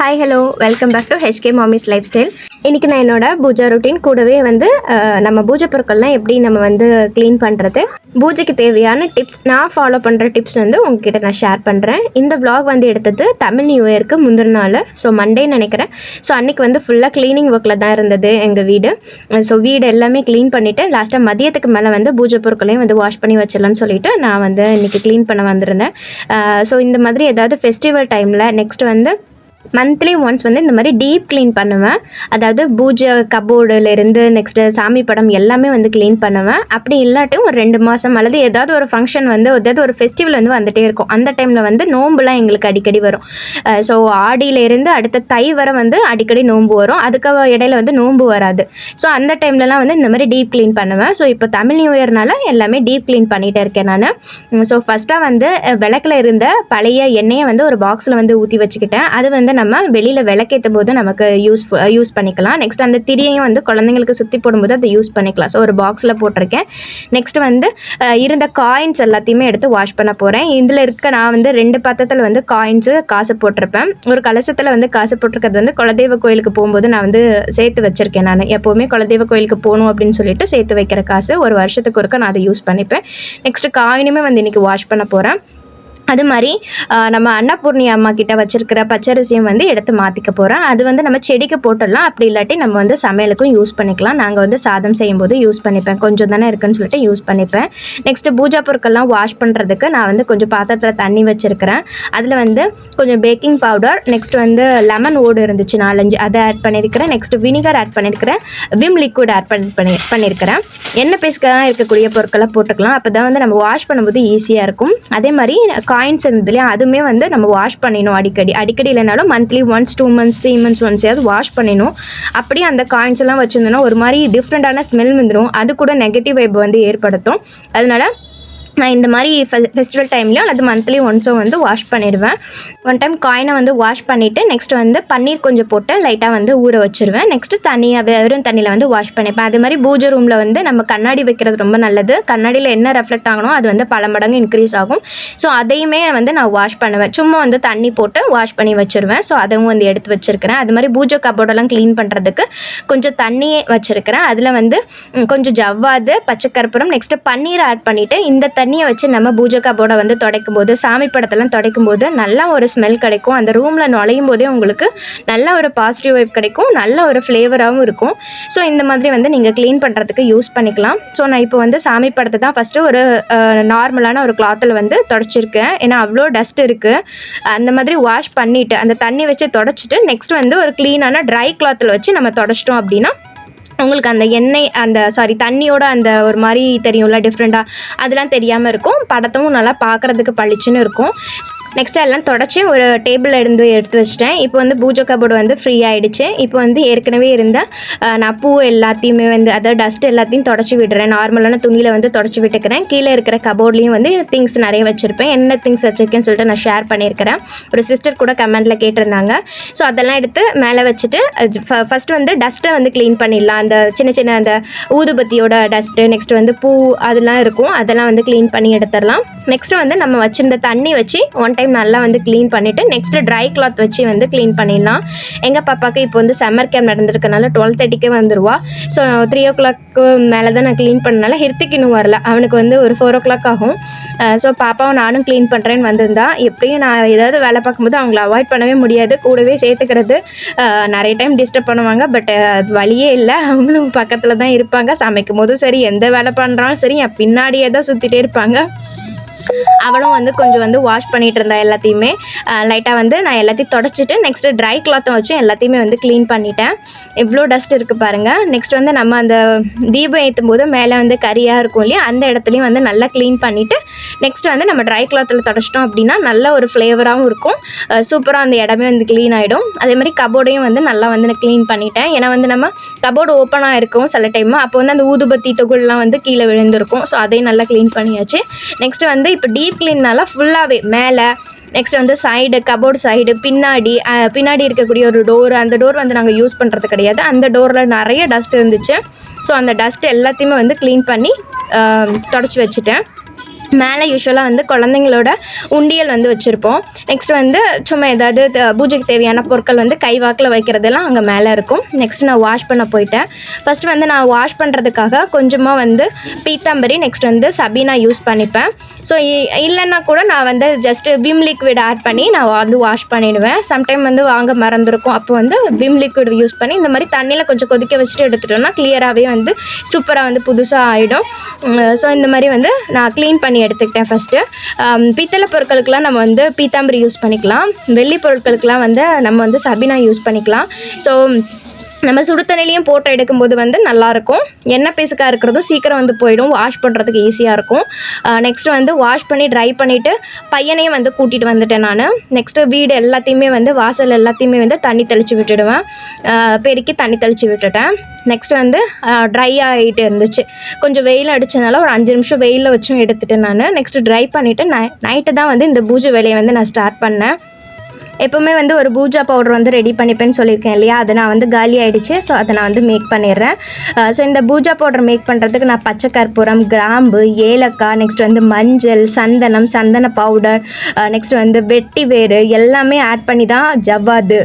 Hi hello welcome back to HK மாமிஸ் lifestyle. இன்றைக்கி நான் என்னோடய பூஜா ரொட்டீன் கூடவே வந்து நம்ம பூஜை பொருட்கள்லாம் எப்படி நம்ம வந்து க்ளீன் பண்ணுறது, பூஜைக்கு தேவையான டிப்ஸ், நான் ஃபாலோ பண்ணுற டிப்ஸ் வந்து உங்ககிட்ட நான் ஷேர் பண்ணுறேன். இந்த vlog வந்து எடுத்தது தமிழ் நியூ இயருக்கு முந்தின நாள், ஸோ மண்டேன்னு நினைக்கிறேன். ஸோ அன்றைக்கி வந்து ஃபுல்லாக க்ளீனிங் ஒர்க்கில் தான் இருந்தது எங்கள் வீடு. ஸோ வீடு எல்லாமே க்ளீன் பண்ணிவிட்டு லாஸ்ட்டாக மதியத்துக்கு மேலே வந்து பூஜை பொருட்களையும் வந்து வாஷ் பண்ணி வச்சிடலான்னு சொல்லிவிட்டு நான் வந்து இன்றைக்கி க்ளீன் பண்ண வந்திருந்தேன். ஸோ இந்த மாதிரி ஏதாவது ஃபெஸ்டிவல் டைமில் நெக்ஸ்ட் வந்து மந்த்லி ஒன்ஸ் வந்து இந்த மாதிரி டீப் க்ளீன் பண்ணுவேன். அதாவது பூஜை கபோர்டுலேருந்து நெக்ஸ்ட்டு சாமி படம் எல்லாமே வந்து க்ளீன் பண்ணுவேன். அப்படி இல்லாட்டும் ஒரு 2 மாதம் அல்லது ஏதாவது ஒரு ஃபங்க்ஷன் வந்து ஏதாவது ஒரு ஃபெஸ்டிவல் வந்து வந்துகிட்டே இருக்கும். அந்த டைமில் வந்து நோம்புலாம் எங்களுக்கு அடிக்கடி வரும். ஸோ ஆடியிலேருந்து அடுத்த தை வரை வந்து அடிக்கடி நோம்பு வரும். அதுக்கு இடையில வந்து நோம்பு வராது. ஸோ அந்த டைம்லலாம் வந்து இந்த மாதிரி டீப் க்ளீன் பண்ணுவேன். ஸோ இப்போ தமிழ் நியூ இயர்னால எல்லாமே டீப் க்ளீன் பண்ணிகிட்டே இருக்கேன் நான். ஸோ ஃபஸ்ட்டாக வந்து விளக்கில் இருந்த பழைய எண்ணெயை வந்து ஒரு பாக்ஸில் வந்து ஊற்றி வச்சுக்கிட்டேன். அது வந்து நம்ம வெளியில் விளக்கேற்றும் போது நமக்கு யூஸ் பண்ணிக்கலாம். நெக்ஸ்ட் அந்த திரியையும் வந்து குழந்தைங்களுக்கு சுற்றி போடும்போது அதை யூஸ் பண்ணிக்கலாம். ஸோ ஒரு பாக்ஸில் போட்டிருக்கேன். நெக்ஸ்ட் வந்து இருந்த காயின்ஸ் எல்லாத்தையுமே எடுத்து வாஷ் பண்ண போகிறேன். இதில் இருக்க நான் வந்து 2 பாத்திரத்தில் வந்து காசு போட்டிருப்பேன். ஒரு கலசத்தில் வந்து காசு போட்டிருக்கிறது வந்து குலதெய்வ கோயிலுக்கு போகும்போது நான் வந்து சேர்த்து வச்சுருக்கேன். நான் எப்போவுமே குலதெய்வ கோயிலுக்கு போகணும் அப்படின்னு சொல்லிட்டு சேர்த்து வைக்கிற காசு ஒரு வருஷத்துக்கு ஒருக்க நான் அதை யூஸ் பண்ணிப்பேன். நெக்ஸ்ட்டு காயினுமே வந்து இன்றைக்கி வாஷ் பண்ண போகிறேன். அது மாதிரி நம்ம அன்னபூர்ணி அம்மா கிட்ட வச்சுருக்கிற பச்சரிசியும் வந்து எடுத்து மாற்றிக்க போகிறேன். அது வந்து நம்ம செடிக்கு போட்டுடலாம். அப்படி இல்லாட்டி நம்ம வந்து சமையலுக்கும் யூஸ் பண்ணிக்கலாம். நாங்கள் வந்து சாதம் செய்யும்போது யூஸ் பண்ணிப்பேன். கொஞ்சம் தானே இருக்குன்னு சொல்லிட்டு யூஸ் பண்ணிப்பேன். நெக்ஸ்ட்டு பூஜா பொருட்கள்லாம் வாஷ் பண்ணுறதுக்கு நான் வந்து கொஞ்சம் பாத்திரத்தில் தண்ணி வச்சுருக்கிறேன். அதில் வந்து கொஞ்சம் பேக்கிங் பவுடர், நெக்ஸ்ட் வந்து லெமன் ஓடு இருந்துச்சு 4-5, அதை ஆட் பண்ணியிருக்கிறேன். நெக்ஸ்ட் வினிகர் ஆட் பண்ணியிருக்கிறேன். விம் லிக்விட் ஆட் பண்ணியிருக்கிறேன். எண்ணெய் பேஸ்க்காக இருக்கக்கூடிய பொருட்களை போட்டுக்கலாம். அப்போ தான் வந்து நம்ம வாஷ் பண்ணும்போது ஈஸியாக இருக்கும். அதே மாதிரி காயின்ஸ் இருந்தது இல்லையா, அதுவுமே வந்து நம்ம வாஷ் பண்ணிடணும். அடிக்கடி இல்லைனாலும் மந்த்லி ஒன்ஸ் 2 months 3 months ஒன்ஸாவது வாஷ் பண்ணிடணும். அப்படியே அந்த காயின்ஸ் எல்லாம் வச்சுருந்தோன்னா ஒரு மாதிரி டிஃப்ரெண்ட்டான ஸ்மெல் வந்துடும். அது கூட நெகட்டிவ் வைப் வந்து ஏற்படுத்தும். அதனால நான் இந்த மாதிரி ஃபெஸ்டிவல் டைம்லேயும் அல்லது மந்த்லி ஒன்ஸும் வந்து வாஷ் பண்ணிடுவேன். ஒன் டைம் காயினை வந்து வாஷ் பண்ணிவிட்டு நெக்ஸ்ட் வந்து பன்னீர் கொஞ்சம் போட்டு லைட்டாக வந்து ஊற வச்சுருவேன். நெக்ஸ்ட்டு வெறும் தண்ணியில் வந்து வாஷ் பண்ணிப்பேன். அது மாதிரி பூஜை ரூமில் வந்து நம்ம கண்ணாடி வைக்கிறது ரொம்ப நல்லது. கண்ணாடியில் என்ன ரெஃப்ளெக்ட் ஆகணும் அது வந்து பல மடங்கு இன்க்ரீஸ் ஆகும். ஸோ அதையுமே வந்து நான் வாஷ் பண்ணுவேன். சும்மா வந்து தண்ணி போட்டு வாஷ் பண்ணி வச்சுருவேன். ஸோ அதுவும் வந்து எடுத்து வச்சுருக்கிறேன். அது மாதிரி பூஜை கபோர்டெல்லாம் க்ளீன் பண்ணுறதுக்கு கொஞ்சம் தண்ணியே வச்சுருக்கிறேன். அதில் வந்து கொஞ்சம் ஜவ்வாது, பச்சைக்கற்பூரம், நெக்ஸ்ட்டு பன்னீர் ஆட் பண்ணிவிட்டு இந்த தண்ணியை வச்சு நம்ம பூஜை கபோர்டை வந்து துடைக்கும் போது, சாமி படத்தெல்லாம் துடைக்கும் போது நல்ல ஒரு ஸ்மெல் கிடைக்கும். அந்த ரூமில் நுழையும் போதே உங்களுக்கு நல்ல ஒரு பாசிட்டிவ் வைப் கிடைக்கும். நல்ல ஒரு ஃப்ளேவராகவும் இருக்கும். ஸோ இந்த மாதிரி வந்து நீங்கள் க்ளீன் பண்ணுறதுக்கு யூஸ் பண்ணிக்கலாம். ஸோ நான் இப்போ வந்து சாமி படத்தை தான் ஃபஸ்ட்டு ஒரு நார்மலான ஒரு கிளாத்தில் வந்து தொடச்சிருக்கேன். ஏன்னா அவ்வளோ டஸ்ட் இருக்குது. அந்த மாதிரி வாஷ் பண்ணிவிட்டு அந்த தண்ணி வச்சு தொடச்சிட்டு நெக்ஸ்ட் வந்து ஒரு க்ளீனான ட்ரை கிளாத்தில் வச்சு நம்ம தொடச்சிட்டோம் அப்படின்னா உங்களுக்கு அந்த எண்ணெய் தண்ணியோட அந்த ஒரு மாதிரி தெரியும்ல டிஃப்ரெண்ட்டாக, அதெல்லாம் தெரியாமல் இருக்கும். படத்தமும் நல்லா பார்க்குறதுக்கு பளிச்சுன்னு இருக்கும். நெக்ஸ்ட் எல்லாம் தொடச்சி ஒரு டேபிளில் எடுத்து வச்சிட்டேன். இப்போ வந்து பூஜை கபோர்டு வந்து ஃப்ரீ ஆகிடுச்சு. இப்போ வந்து ஏற்கனவே இருந்த நான் பூ எல்லாத்தையுமே வந்து அதாவது டஸ்ட் எல்லாத்தையும் தொடச்சி விடுறேன். நார்மலான துணியில் வந்து தொடச்சி விட்டுக்கிறேன். கீழே இருக்கிற கபோர்ட்லேயும் வந்து திங்ஸ் நிறைய வச்சுருப்பேன். என்ன திங்ஸ் வச்சுருக்கேன்னு சொல்லிட்டு நான் ஷேர் பண்ணியிருக்கிறேன். ஒரு சிஸ்டர் கூட கமெண்ட்டில் கேட்டிருந்தாங்க. ஸோ அதெல்லாம் எடுத்து மேலே வச்சுட்டு ஃபஸ்ட்டு வந்து டஸ்ட்டை வந்து க்ளீன் பண்ணிடலாம். அந்த சின்ன அந்த ஊதுபத்தியோட டஸ்ட்டு, நெக்ஸ்ட் வந்து பூ அதெல்லாம் இருக்கும், அதெல்லாம் வந்து க்ளீன் பண்ணி எடுத்துடலாம். நெக்ஸ்ட்டு வந்து நம்ம வச்சுருந்த தண்ணி வச்சு ஒன் டைம் நல்லா வந்து க்ளீன் பண்ணிவிட்டு நெக்ஸ்ட்டு ட்ரை கிளாத் வச்சு வந்து க்ளீன் பண்ணிடலாம். எங்கள் பாப்பாவுக்கு இப்போ வந்து சம்மர் கேம்ப் நடந்திருக்கனால 12:30க்கே வந்துடுவா. ஸோ 3 o'clock மேலே தான் நான் க்ளீன் பண்ணனால ஹிருத்திக் இன்னும் வரல. அவனுக்கு வந்து ஒரு 4 o'clock ஆகும். ஸோ பாப்பாவும் நானும் க்ளீன் பண்ணுறேன்னு வந்திருந்தா. எப்படியும் நான் ஏதாவது வேலை பார்க்கும்போது அவங்கள அவாய்ட் பண்ணவே முடியாது. கூடவே சேர்த்துக்கிறது. நிறைய டைம் டிஸ்டர்ப் பண்ணுவாங்க. பட் அது வழியே இல்லை. அவங்களும் பக்கத்தில் தான் இருப்பாங்க. சமைக்கும் போதும் சரி, எந்த வேலை பண்ணுறாலும் சரி, என் பின்னாடியே தான் சுற்றிட்டே இருப்பாங்க. அவளும் வந்து கொஞ்சம் வந்து வாஷ் பண்ணிகிட்டு இருந்தா எல்லாத்தையுமே. லைட்டாக வந்து நான் எல்லாத்தையும் தொடச்சிட்டு நெக்ஸ்ட்டு ட்ரை கிளாத்தை வச்சு எல்லாத்தையுமே வந்து க்ளீன் பண்ணிட்டேன். எவ்வளோ டஸ்ட் இருக்குது பாருங்கள். நெக்ஸ்ட் வந்து நம்ம அந்த தீபம் ஏற்றும் போது மேலே வந்து கரியாக இருக்கும் இல்லையா, அந்த இடத்துலையும் வந்து நல்லா க்ளீன் பண்ணிவிட்டு நெக்ஸ்ட் வந்து நம்ம ட்ரை கிளாத்தில் தொடச்சிட்டோம் அப்படின்னா நல்ல ஒரு ஃப்ளேவராகவும் இருக்கும். சூப்பராக அந்த இடமே வந்து க்ளீன் ஆகிடும். அதே மாதிரி கபோர்டையும் வந்து நல்லா வந்து நான் க்ளீன் பண்ணிட்டேன். ஏன்னா வந்து நம்ம கபோர்டு ஓப்பனாக இருக்கும் சில டைம். அப்போ வந்து அந்த ஊதுபத்தி தொகுல்லாம் வந்து கீழே விழுந்திருக்கும். ஸோ அதையும் நல்லா க்ளீன் பண்ணியாச்சு. நெக்ஸ்ட் வந்து இப்போ டீப் க்ளீன்னால ஃபுல்லாகவே மேலே, நெக்ஸ்ட் வந்து சைடு கபோர்டு சைடு, பின்னாடி இருக்கக்கூடிய ஒரு டோர், அந்த டோர் வந்து நாங்கள் யூஸ் பண்ணுறது கிடையாது. அந்த டோரில் நிறைய டஸ்ட் இருந்துச்சு. ஸோ அந்த டஸ்ட் எல்லாத்தையுமே வந்து க்ளீன் பண்ணி தொடச்சி வச்சுட்டேன். மேலே யூஸ்வலாக வந்து குழந்தைங்களோட உண்டியல் வந்து வச்சுருப்போம். நெக்ஸ்ட் வந்து சும்மா ஏதாவது பூஜைக்கு தேவையான பொருட்கள் வந்து கைவாக்கில் வைக்கிறதெல்லாம் அங்கே மேலே இருக்கும். நெக்ஸ்ட் நான் வாஷ் பண்ண போயிட்டேன். ஃபஸ்ட்டு வந்து நான் வாஷ் பண்ணுறதுக்காக கொஞ்சமாக வந்து பீத்தாம்பரி நெக்ஸ்ட் வந்து சபீனா யூஸ் பண்ணிப்பேன். ஸோ இல்லைன்னா கூட நான் வந்து ஜஸ்ட்டு விம் லிக்விட் ஆட் பண்ணி நான் வந்து வாஷ் பண்ணிடுவேன். சம்டைம் வந்து வாங்க மறந்துருக்கும், அப்போ வந்து விம் லிக்விட் யூஸ் பண்ணி இந்த மாதிரி தண்ணியில் கொஞ்சம் கொதிக்க வச்சுட்டு எடுத்துட்டோம்னா கிளியராகவே வந்து சூப்பராக வந்து புதுசாக ஆகிடும். ஸோ இந்த மாதிரி வந்து நான் க்ளீன் பண்ணி எடுத்துக்கிட்டேன். ஃபஸ்ட்டு பித்தளை பொருட்களுக்கெலாம் நம்ம வந்து பீத்தாம்பரி யூஸ் பண்ணிக்கலாம். வெள்ளி பொருட்களுக்கெலாம் வந்து நம்ம வந்து சபீனா யூஸ் பண்ணிக்கலாம். ஸோ நம்ம சுடு தண்ணிலையும் போட்டு எடுக்கும்போது வந்து நல்லாயிருக்கும். எண்ணெய் பீஸுக்காக இருக்கிறதும் சீக்கிரம் வந்து போயிடும், வாஷ் பண்ணுறதுக்கு ஈஸியாக இருக்கும். நெக்ஸ்ட்டு வந்து வாஷ் பண்ணி ட்ரை பண்ணிவிட்டு பையனையும் வந்து கூட்டிகிட்டு வந்துட்டேன் நான். நெக்ஸ்ட்டு வீடு எல்லாத்தையுமே வந்து வாசல் எல்லாத்தையுமே வந்து தண்ணி தெளித்து விட்டுடுவேன். பெருக்கி தண்ணி தெளித்து விட்டுட்டேன். நெக்ஸ்ட் வந்து ட்ரை ஆகிட்டு இருந்துச்சு, கொஞ்சம் வெயில் அடித்தனால ஒரு 5 நிமிஷம் வெயிலில் வச்சும் எடுத்துட்டேன் நான். நெக்ஸ்ட்டு ட்ரை பண்ணிவிட்டு நைட்டு தான் வந்து இந்த பூஜை வேலையை வந்து நான் ஸ்டார்ட் பண்ணேன். எப்போவுமே வந்து ஒரு பூஜா பவுடர் வந்து ரெடி பண்ணிப்பேன்னு சொல்லியிருக்கேன் இல்லையா, அதை நான் வந்து காலி ஆகிடுச்சு. ஸோ அதை நான் வந்து மேக் பண்ணிடுறேன். ஸோ இந்த பூஜா பவுடர் மேக் பண்ணுறதுக்கு நான் பச்சை கற்பூரம், கிராம்பு, ஏலக்காய், நெக்ஸ்ட் வந்து மஞ்சள், சந்தன பவுடர், நெக்ஸ்ட் வந்து வெட்டி வேறு எல்லாமே ஆட் பண்ணி தான் ஜவ்வாது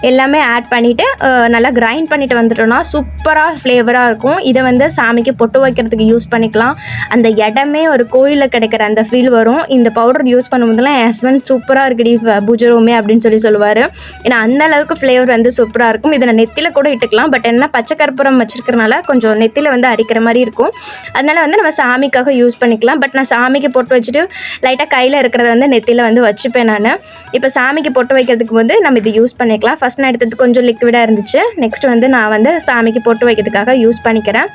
எல்லாமே ஆட் பண்ணிவிட்டு நல்லா கிரைண்ட் பண்ணிவிட்டு வந்துட்டோன்னா சூப்பராக ஃப்ளேவராக இருக்கும். இதை வந்து சாமிக்கு பொட்டு வைக்கிறதுக்கு யூஸ் பண்ணிக்கலாம். அந்த இடமே ஒரு கோயிலில் கிடைக்கிற அந்த ஃபீல் வரும். இந்த பவுடர் யூஸ் பண்ணும்போதெல்லாம் என் ஹஸ்பண்ட் சூப்பராக இருக்குடி பூஜை ரூமே அப்படின்னு சொல்லுவார். ஏன்னா அந்த அளவுக்கு ஃப்ளேவர் வந்து சூப்பராக இருக்கும். இதை நான் நெத்தியில் கூட இட்டுக்கலாம். பட் என்ன பச்சை கற்பூரம் வச்சுருக்கிறனால கொஞ்சம் நெத்தியில் வந்து அரிக்கிற மாதிரி இருக்கும். அதனால் வந்து நம்ம சாமிக்காக யூஸ் பண்ணிக்கலாம். பட் நான் சாமிக்கு பொட்டு வச்சுட்டு லைட்டாக கையில் இருக்கிறத வந்து நெத்தியில் வந்து வச்சுப்பேன் நான். இப்போ சாமிக்கு பொட்டு வைக்கிறதுக்கு வந்து நம்ம இது யூஸ் பண்ணிக்கலாம். ஃபஸ்ட் நான் எடுத்தது கொஞ்சம் லிக்விடாக இருந்துச்சு. நெக்ஸ்ட் வந்து நான் வந்து சாமிக்கு பொட்டு வைக்கிறதுக்காக யூஸ் பண்ணிக்கிறேன்.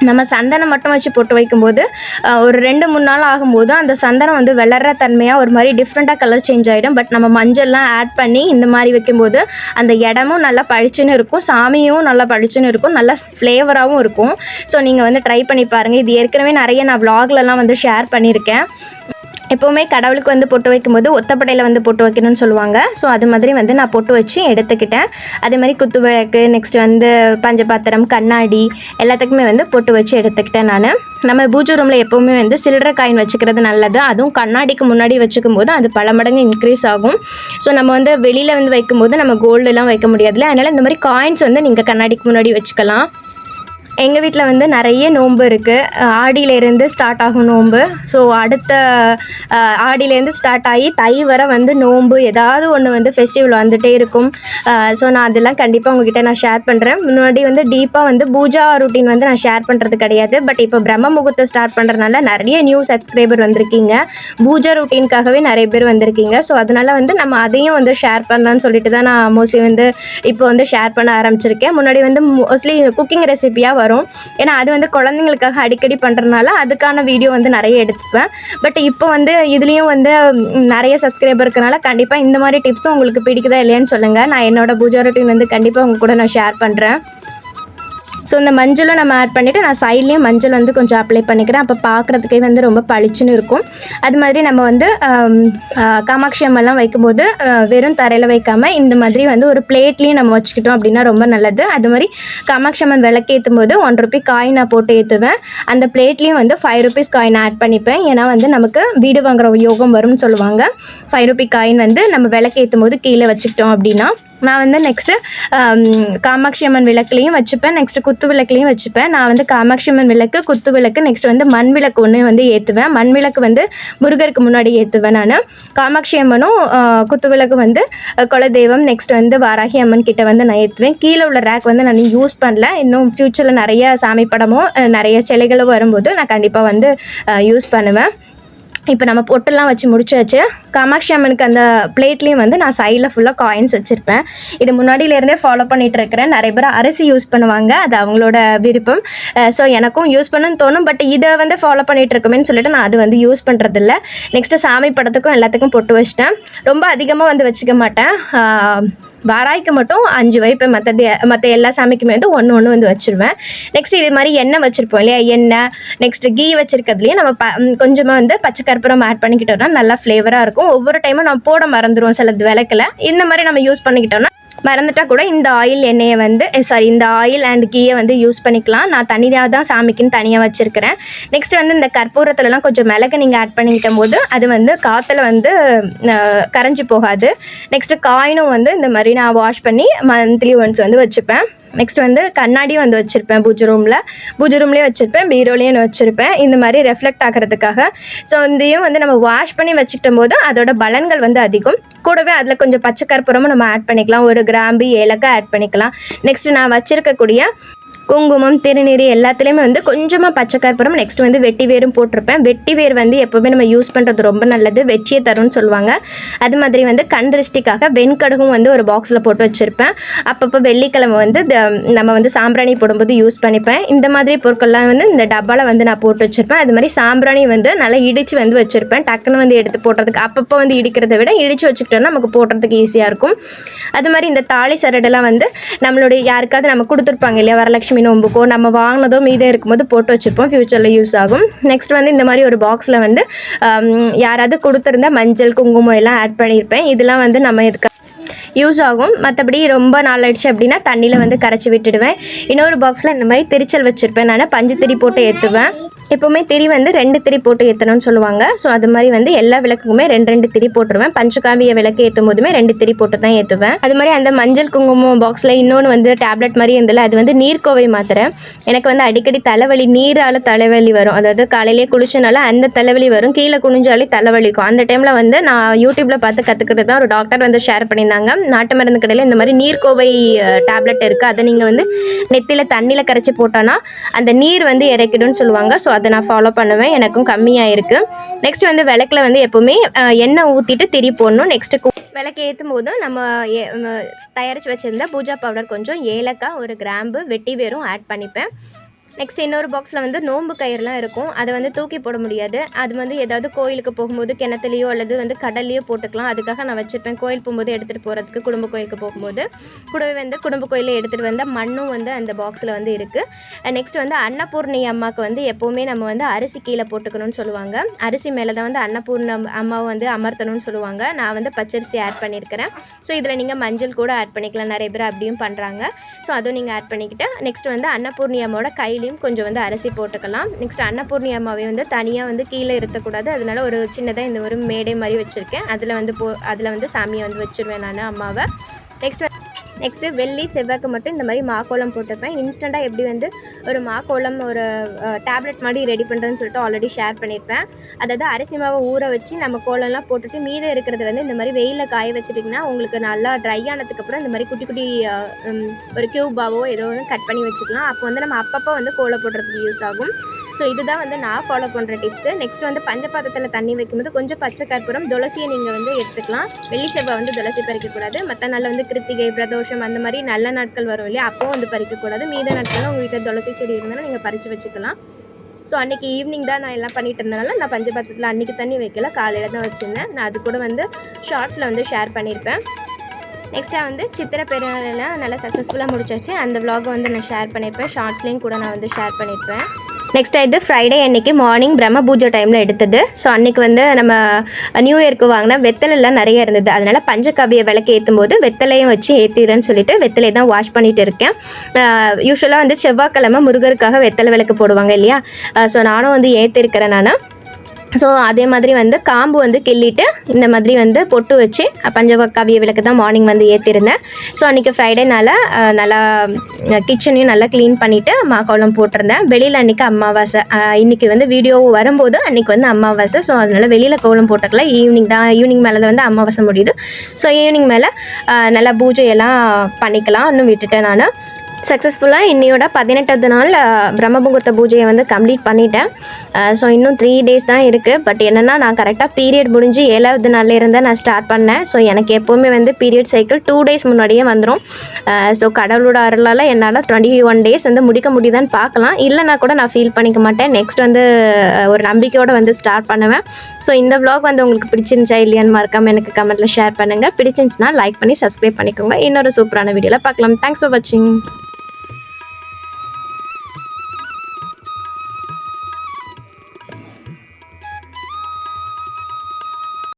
நம்ம சந்தனம் மட்டும் வச்சு பொட்டு வைக்கும்போது ஒரு 2-3 நாள் ஆகும்போது அந்த சந்தனம் வந்து வெளற தன்மையாக ஒரு மாதிரி டிஃப்ரெண்ட்டாக கலர் சேஞ்ச் ஆகிடும். பட் நம்ம மஞ்சள்லாம் ஆட் பண்ணி இந்த மாதிரி வைக்கும்போது அந்த இடமும் நல்லா பளிச்சுன்னு இருக்கும், சாமியும் நல்லா பளிச்சுன்னு இருக்கும், நல்லா ஃப்ளேவராகவும் இருக்கும். ஸோ நீங்கள் வந்து ட்ரை பண்ணி பாருங்கள். இது ஏற்கனவே நிறைய நான் விலாக்லலாம் வந்து ஷேர் பண்ணியிருக்கேன். எப்போவுமே கடவுளுக்கு வந்து பொட்டு வைக்கும்போது ஒத்தப்படையில் வந்து பொட்டு வைக்கணும்னு சொல்லுவாங்க. ஸோ அது மாதிரி வந்து நான் பொட்டு வச்சு எடுத்துக்கிட்டேன். அதே மாதிரி குத்து விளக்கு, நெக்ஸ்ட் வந்து பஞ்சபாத்திரம், கண்ணாடி எல்லாத்துக்குமே வந்து பொட்டு வச்சு எடுத்துக்கிட்டேன் நான். நம்ம பூஜை ரூமில் எப்போவுமே வந்து சில்லறை காயின் வச்சுக்கிறது நல்லது. அதுவும் கண்ணாடிக்கு முன்னாடி வச்சுக்கும் போது அது பல மடங்கு இன்க்ரீஸ் ஆகும். ஸோ நம்ம வந்து வெளியில் வந்து வைக்கும்போது நம்ம கோல்டுலாம் வைக்க முடியாதுல்ல, அதனால் இந்த மாதிரி காயின்ஸ் வந்து நீங்கள் கண்ணாடிக்கு முன்னாடி வச்சுக்கலாம். எங்கள் வீட்டில் வந்து நிறைய நோன்பு இருக்குது. ஆடியிலேருந்து ஸ்டார்ட் ஆகும் நோன்பு. ஸோ அடுத்த ஆடியிலேருந்து ஸ்டார்ட் ஆகி தை வரை வந்து நோன்பு ஏதாவது ஒன்று வந்து ஃபெஸ்டிவல் வந்துகிட்டே இருக்கும். ஸோ நான் அதெல்லாம் கண்டிப்பாக உங்ககிட்ட நான் ஷேர் பண்ணுறேன். முன்னாடி வந்து டீப்பாக வந்து பூஜா ரொட்டீன் வந்து நான் ஷேர் பண்ணுறது கிடையாது. பட் இப்போ பிரம்ம முகூர்த்தம் ஸ்டார்ட் பண்ணுறதுனால நிறைய நியூ சப்ஸ்கிரைபர் வந்திருக்கீங்க, பூஜா ரொட்டீனுக்காகவே நிறைய பேர் வந்திருக்கீங்க. ஸோ அதனால் வந்து நம்ம அதையும் வந்து ஷேர் பண்ணலான்னு சொல்லிட்டு தான் நான் மோஸ்ட்லி வந்து இப்போ வந்து ஷேர் பண்ண ஆரம்பிச்சிருக்கேன். முன்னாடி வந்து மோஸ்ட்லி குக்கிங் ரெசிபியாக வரும். ஏன்னா அது வந்து குழந்தைங்களுக்காக அடிக்கடி பண்ணுறதுனால அதுக்கான வீடியோ வந்து நிறைய எடுத்துப்பேன். பட் இப்போ வந்து இதுலேயும் வந்து நிறைய சப்ஸ்கிரைபர் இருக்கனால கண்டிப்பாக இந்த மாதிரி டிப்ஸும் உங்களுக்கு பிடிக்குதா இல்லையான்னு சொல்லுங்கள். நான் என்னோட பூஜா ரொட்டீன் வந்து கண்டிப்பாக உங்கள் கூட நான் ஷேர் பண்ணுறேன். ஸோ இந்த மஞ்சளும் நம்ம ஆட் பண்ணிவிட்டு நான் சைட்லேயும் மஞ்சள் வந்து கொஞ்சம் அப்ளை பண்ணிக்கிறேன். அப்போ பார்க்குறதுக்கே வந்து ரொம்ப பளிச்சுன்னு இருக்கும். அது மாதிரி நம்ம வந்து காமாட்சி அம்மெல்லாம் வைக்கும்போது வெறும் தரையில் வைக்காமல் இந்த மாதிரி வந்து ஒரு பிளேட்லேயும் நம்ம வச்சுக்கிட்டோம் அப்படின்னா ரொம்ப நல்லது. அது மாதிரி காமாட்சி அம்மன் விளக்கேற்றும் போது 1 ரூபி காயின் நான் போட்டு ஏற்றுவேன். அந்த பிளேட்லேயும் வந்து 5 ருபீஸ் காயின் ஆட் பண்ணிப்பேன். ஏன்னா வந்து நமக்கு வீடு வாங்குகிற யோகம் வரும்னு சொல்லுவாங்க. 5 ரூபி காயின் வந்து நம்ம விளக்கேற்றும் போது கீழே வச்சுக்கிட்டோம் அப்படின்னா. நான் வந்து நெக்ஸ்ட்டு காமாட்சி அம்மன் விளக்குலையும் வச்சுப்பேன், நெக்ஸ்ட்டு குத்து விளக்குலையும் வச்சுப்பேன். நான் வந்து காமாட்சி அம்மன் விளக்கு, குத்து விளக்கு, நெக்ஸ்ட் வந்து மண் விளக்கு ஒன்று வந்து ஏற்றுவேன். மண் விளக்கு வந்து முருகருக்கு முன்னாடி ஏற்றுவேன் நான். காமாட்சி அம்மனும் குத்து விளக்கு வந்து குலதெய்வம், நெக்ஸ்ட் வந்து வாராகி அம்மன் கிட்ட வந்து நான் ஏற்றுவேன். கீழே உள்ள ரேக் வந்து நான் யூஸ் பண்ணல. இன்னும் ஃப்யூச்சரில் நிறைய சாமி படமும் நிறைய சிலைகளும் வரும்போது நான் கண்டிப்பாக வந்து யூஸ் பண்ணுவேன். இப்போ நம்ம பொட்டெல்லாம் வச்சு முடிச்சாச்சு. காமாட்சி அம்மனுக்கு அந்த பிளேட்லேயும் வந்து நான் சைடில் ஃபுல்லாக காயின்ஸ் வச்சுருப்பேன். இது முன்னாடியிலேருந்தே ஃபாலோ பண்ணிகிட்டு இருக்கிறேன். நிறைய பேர் அரிசி யூஸ் பண்ணுவாங்க, அது அவங்களோட விருப்பம். ஸோ எனக்கும் யூஸ் பண்ணணும்னு தோணும். பட் இதை வந்து ஃபாலோ பண்ணிகிட்டு இருக்கோமேன்னு சொல்லிட்டு நான் அது வந்து யூஸ் பண்ணுறதில்ல. நெக்ஸ்ட்டு சாமி படத்துக்கும் எல்லாத்துக்கும் பொட்டு வச்சிட்டேன். ரொம்ப அதிகமாக வந்து வச்சுக்க மாட்டேன். வாராய்க்கு மட்டும் 5 வைப்பேன். மற்ற எல்லா சாமிக்குமே வந்து 1 வந்து வச்சுருவேன். நெக்ஸ்ட் இது மாதிரி எண்ணெய் வச்சுருப்போம் இல்லையா, எண்ணெய் நெக்ஸ்ட்டு கீ வச்சுருக்கிறதுலையும் நம்ம கொஞ்சமாக வந்து பச்சை கற்பூரம் ஆட் பண்ணிக்கிட்டோம்னா நல்லா ஃப்ளேவராக இருக்கும். ஒவ்வொரு டைமும் நம்ம போட மறந்துடுவோம் சிலது விளக்கில். இந்த மாதிரி நம்ம யூஸ் பண்ணிக்கிட்டோம்னா மறந்துட்டா கூட இந்த ஆயில் எண்ணெயை வந்து இந்த ஆயில் அண்ட் கீயை வந்து யூஸ் பண்ணிக்கலாம். நான் தனியாக தான் சாமிக்குன்னு தனியாக வச்சுருக்கிறேன். நெக்ஸ்ட் வந்து இந்த கற்பூரத்துலலாம் கொஞ்சம் மிளகு நீங்கள் ஆட் பண்ணிக்கிட்ட போது அது வந்து காற்றுல வந்து கரைஞ்சி போகாது. நெக்ஸ்ட்டு காயினும் வந்து இந்த மாதிரி நான் வாஷ் பண்ணி மந்த்லி ஒன்ஸ் வந்து வச்சுப்பேன். நெக்ஸ்ட் வந்து கண்ணாடியும் வந்து வச்சுருப்பேன் பூஜை ரூம்லேயும் வச்சுருப்பேன், பீரோலையும் வச்சுருப்பேன், இந்த மாதிரி ரெஃப்ளெக்ட் ஆகிறதுக்காக. ஸோ இதையும் வந்து நம்ம வாஷ் பண்ணி வச்சுக்கிட்டும் போது அதோட பலன்கள் வந்து அதிகம். கூடவே அதில் கொஞ்சம் பச்சை கற்பூரமும் நம்ம ஆட் பண்ணிக்கலாம், ஒரு கிராம்பு ஏலக்காய் ஆட் பண்ணிக்கலாம். நெக்ஸ்ட் நான் வச்சுருக்கக்கூடிய குங்குமம் திருநீர் எல்லாத்துலேயுமே வந்து கொஞ்சமாக பச்சை கற்பூரம், நெக்ஸ்ட் வந்து வெட்டி வேரும் போட்டிருப்பேன். வெட்டி வேர் வந்து எப்போவுமே நம்ம யூஸ் பண்ணுறது ரொம்ப நல்லது, வெற்றியை தரும்னு சொல்லுவாங்க. அது மாதிரி வந்து கண் திருஷ்டிக்காக வெண்கடுகும் வந்து ஒரு பாக்ஸில் போட்டு வச்சுருப்பேன். அப்பப்போ வெள்ளிக்கிழமை வந்து நம்ம வந்து சாம்பிராணி போடும்போது யூஸ் பண்ணிப்பேன். இந்த மாதிரி பொருட்கள்லாம் வந்து இந்த டப்பாவில் வந்து நான் போட்டு வச்சுருப்பேன். அது மாதிரி சாம்பிராணி வந்து நல்லா இடித்து வந்து வச்சுருப்பேன். டக்குன்னு வந்து எடுத்து போடுறதுக்கு அப்பப்போ வந்து இடிக்கிறத விட இடித்து வச்சுக்கிட்டோன்னா நமக்கு போடுறதுக்கு ஈஸியாக இருக்கும். அது மாதிரி இந்த தாலி சரடெல்லாம் வந்து நம்மளுடைய யாருக்காவது நம்ம கொடுத்துருப்பாங்க இல்லையா, வரலட்சுமி நோம்புக்கோ நம்ம வாங்கினதோ மீதம் இருக்கும்போது போட்டு வச்சுருப்போம், ஃப்யூச்சரில் யூஸ் ஆகும். நெக்ஸ்ட் வந்து இந்த மாதிரி ஒரு பாக்ஸில் வந்து யாராவது கொடுத்துருந்தா மஞ்சள் குங்குமம் எல்லாம் ஆட் பண்ணியிருப்பேன். இதெல்லாம் வந்து நம்ம இதுக்கு யூஸ் ஆகும். மற்றபடி ரொம்ப நாள் ஆயிடுச்சு அப்படின்னா தண்ணியில் வந்து கரைச்சி விட்டுடுவேன். இன்னொரு பாக்ஸில் இந்த மாதிரி திரிச்சல் வச்சுருப்பேன். நான் பஞ்சு திரி போட்டு ஏற்றுவேன். எப்போவுமே திரி வந்து 2 திரி போட்டு ஏற்றணும்னு சொல்லுவாங்க. ஸோ அது மாதிரி வந்து எல்லா விளக்குக்குமே 2 திரி போட்டுருவேன். பஞ்சகாவிய விளக்கு ஏற்றும் போதுமே 2 திரி போட்டு தான் ஏற்றுவேன். அது மாதிரி அந்த மஞ்சள் குங்குமம் பாக்ஸில் இன்னொன்று வந்து டேப்லெட் மாதிரி இருந்ததில்ல, அது வந்து நீர்க்கோவை மாத்திரை. எனக்கு வந்து அடிக்கடி தலைவலி, நீரால் தலைவலி வரும். அதாவது காலையிலேயே குளிச்சனால அந்த தலைவலி வரும், கீழே குனிஞ்சாலே தலைவலிக்கும். அந்த டைமில் வந்து நான் யூடியூப்பில் பார்த்து கற்றுக்கிட்டு தான் ஒரு டாக்டர் வந்து ஷேர் பண்ணியிருந்தாங்க. நாட்டு மருந்து கடையில் இந்த மாதிரி நீர்க்கோவை டேப்லெட் இருக்குது, அதை நீங்கள் வந்து நெத்தியில் தண்ணியில் கரைச்சி போட்டோன்னா அந்த நீர் வந்து இறக்கிடும்னு சொல்லுவாங்க. ஸோ அதை நான் ஃபாலோ பண்ணுவேன், எனக்கும் கம்மியாக இருக்குது. நெக்ஸ்ட் வந்து விளக்கில் வந்து எப்போவுமே எண்ணெய் ஊற்றிட்டு திரி போடணும். நெக்ஸ்ட்டு விளக்கு ஏற்றும் போதும் நம்ம தயாரித்து வச்சுருந்த பூஜா பவுடர் கொஞ்சம், ஏலக்காய், ஒரு கிராம்பு, வெட்டி வேரும் ஆட் பண்ணிப்பேன். நெக்ஸ்ட் இன்னொரு பாக்ஸில் வந்து நோம்பு கயிறுலாம் இருக்கும், அதை வந்து தூக்கி போட முடியாது. அது வந்து ஏதாவது கோயிலுக்கு போகும்போது கிணத்துலையோ அல்லது வந்து கடல்லையோ போட்டுக்கலாம். அதுக்காக நான் வச்சுருப்பேன், கோயில் போகும்போது எடுத்துகிட்டு போகிறதுக்கு, குடும்ப கோயிலுக்கு போகும்போது. கூடவே வந்து குடும்ப கோயிலில் எடுத்துகிட்டு வந்த மண்ணும் வந்து அந்த பாக்ஸில் வந்து இருக்குது. நெக்ஸ்ட் வந்து அன்னபூர்ணி அம்மாவுக்கு வந்து எப்போவுமே நம்ம வந்து அரிசி கீழே போட்டுக்கணும்னு சொல்லுவாங்க. அரிசி மேலே தான் வந்து அன்னபூர்ணி அம்மாவை வந்து அமர்த்தணும்னு சொல்லுவாங்க. நான் வந்து பச்சரிசி ஆட் பண்ணியிருக்கிறேன். ஸோ இதில் நீங்கள் மஞ்சள் கூட ஆட் பண்ணிக்கலாம், நிறைய பேர் அப்படியும் பண்ணுறாங்க. ஸோ அதுவும் நீங்கள் ஆட் பண்ணிக்கிட்டு நெக்ஸ்ட் வந்து அன்னபூர்ணி அம்மாவோட கையிலையும் கொஞ்சம் வந்து அரிசி போட்டுக்கலாம். நெக்ஸ்ட் அன்னபூர்ணி அம்மாவை வந்து தனியாக வந்து கீழே இருத்தக்கூடாது, அதனால ஒரு சின்னதாக இந்த ஒரு மேடை மாதிரி வச்சுருக்கேன். அதில் வந்து சாமியை வந்து வச்சுருவேன் நான் அம்மாவை. நெக்ஸ்ட்டு வெள்ளி செவ்வாய்க்கு மட்டும் இந்த மாதிரி மாக்கோளம் போட்டுப்பேன். இன்ஸ்டண்ட்டாக எப்படி வந்து ஒரு மாக்கோளம் ஒரு டேப்லெட் மாதிரி ரெடி பண்ணுறேன்னு சொல்லிட்டு ஆல்ரெடி ஷேர் பண்ணியிருப்பேன். அதாவது அரிசி மாவை ஊற வச்சு நம்ம கோலம்லாம் போட்டுட்டு மீதம் இருக்கிறது வந்து இந்த மாதிரி வெயிலில் காய வச்சுட்டிங்கன்னா உங்களுக்கு நல்லா ட்ரை ஆனதுக்கப்புறம் இந்த மாதிரி குட்டி குட்டி ஒரு க்யூபாவோ ஏதோ ஒன்று கட் பண்ணி வச்சுக்கலாம். அப்போ வந்து நம்ம அப்பப்போ வந்து கோலம் போடுறதுக்கு யூஸ் ஆகும். ஸோ இதுதான் வந்து நான் ஃபாலோ பண்ணுற டிப்ஸு. நெக்ஸ்ட் வந்து பஞ்சபாத்திரத்தில் தண்ணி வைக்கும்போது கொஞ்சம் பச்சை கற்பூரம், துளசியை நீங்கள் வந்து எடுத்துக்கலாம். வெள்ளி செவ்வாய் வந்து துளசி பறிக்கக்கூடாது. மற்ற நாளில் வந்து கிருத்திகை, பிரதோஷம் அந்த மாதிரி நல்ல நாட்கள் வரும் இல்லையா, அப்போவும் வந்து பறிக்கக்கூடாது. மீத நாட்களில் உங்கள் வீட்டில் துளசி செடி இருந்தாலும் நீங்கள் பறித்து வச்சுக்கலாம். ஸோ அன்றைக்கி ஈவினிங் தான் நான் எல்லாம் பண்ணிட்டு இருந்தனால நான் பஞ்சபாத்திரத்தில் அன்றைக்கி தண்ணி வைக்கல, காலையில் தான் வச்சுருந்தேன். நான் அது கூட வந்து ஷார்ட்ஸில் வந்து ஷேர் பண்ணியிருப்பேன். நெக்ஸ்ட்டாக வந்து சித்திரை பெருநாளெல்லாம் நல்லா சக்ஸஸ்ஃபுல்லாக முடிச்சாச்சு. அந்த விலாகை வந்து நான் ஷேர் பண்ணியிருப்பேன், ஷார்ட்ஸ்லேயும் கூட நான் வந்து ஷேர் பண்ணியிருப்பேன். நெக்ஸ்ட் இது ஃப்ரைடே அன்றைக்கி மார்னிங் பிரம்ம பூஜை டைமில் எடுத்தது. ஸோ அன்றைக்கி வந்து நம்ம நியூ இயர்க்கு வாங்கினா வெத்தலைலாம் நிறைய இருந்தது, அதனால் பஞ்சகாவிய விளக்கு ஏற்றும் போது வெத்தலையும் வச்சு ஏற்றிடுறேன்னு சொல்லிட்டு வெத்தலை தான் வாஷ் பண்ணிகிட்டு இருக்கேன். யூஸ்வலாக வந்து செவ்வாய்க்கிழமை முருகருக்காக வெத்தலை விளக்கு போடுவாங்க இல்லையா, ஸோ நானும் வந்து ஏற்றிருக்கிறேன் நான். ஸோ அதே மாதிரி வந்து காம்பு வந்து கிள்ளிட்டு இந்த மாதிரி வந்து பொட்டு வச்சு பஞ்சகாவிய விளக்கு தான் மார்னிங் வந்து ஏற்றிருந்தேன். ஸோ அன்றைக்கி ஃப்ரைடேனால நல்லா கிச்சனையும் நல்லா க்ளீன் பண்ணிவிட்டு மாக்கோலம் போட்டிருந்தேன். வெளியில் அன்றைக்கி அமாவாசை, இன்றைக்கி வந்து வீடியோ வரும்போது அன்றைக்கி வந்து அமாவாசை. ஸோ அதனால் வெளியில் கோலம் போட்டுக்கல, ஈவினிங் மேலே தான் வந்து அமாவாசை முடியுது. ஸோ ஈவினிங் மேலே நல்லா பூஜையெல்லாம் பண்ணிக்கலாம். இன்னும் விட்டுட்டேன் நான். சக்ஸஸ்ஃபுல்லாக இன்னையோட 18வது நாள் பிரம்ம முகூர்த்த பூஜையை வந்து கம்ப்ளீட் பண்ணிட்டேன். ஸோ இன்னும் 3 டேஸ் தான் இருக்குது. பட் என்னென்னா நான் கரெக்டாக பீரியட் முடிஞ்சு 7வது நாள்லேருந்து நான் ஸ்டார்ட் பண்ணேன். ஸோ எனக்கு எப்போவுமே வந்து பீரியட் சைக்கிள் 2 டேஸ் முன்னாடியே வந்துடும். ஸோ கடவுளோட அருளால் என்னால் 21 டேஸ் வந்து முடிக்க முடியுதான்னு பார்க்கலாம். இல்லைனா கூட நான் ஃபீல் பண்ணிக்க மாட்டேன். நெக்ஸ்ட் வந்து ஒரு நம்பிக்கையோடு வந்து ஸ்டார்ட் பண்ணுவேன். ஸோ இந்த vlog வந்து உங்களுக்கு பிடிச்சிருந்துச்சா இல்லையான்னு மறக்காமல் எனக்கு கமெண்ட்டில் ஷேர் பண்ணுங்கள். பிடிச்சிருந்துச்சுன்னா லைக் பண்ணி சப்ஸ்கிரைப் பண்ணிக்கோங்க. இன்னொரு சூப்பரான வீடியோவில் பார்க்கலாம். தேங்க்ஸ் ஃபார் வாட்சிங்.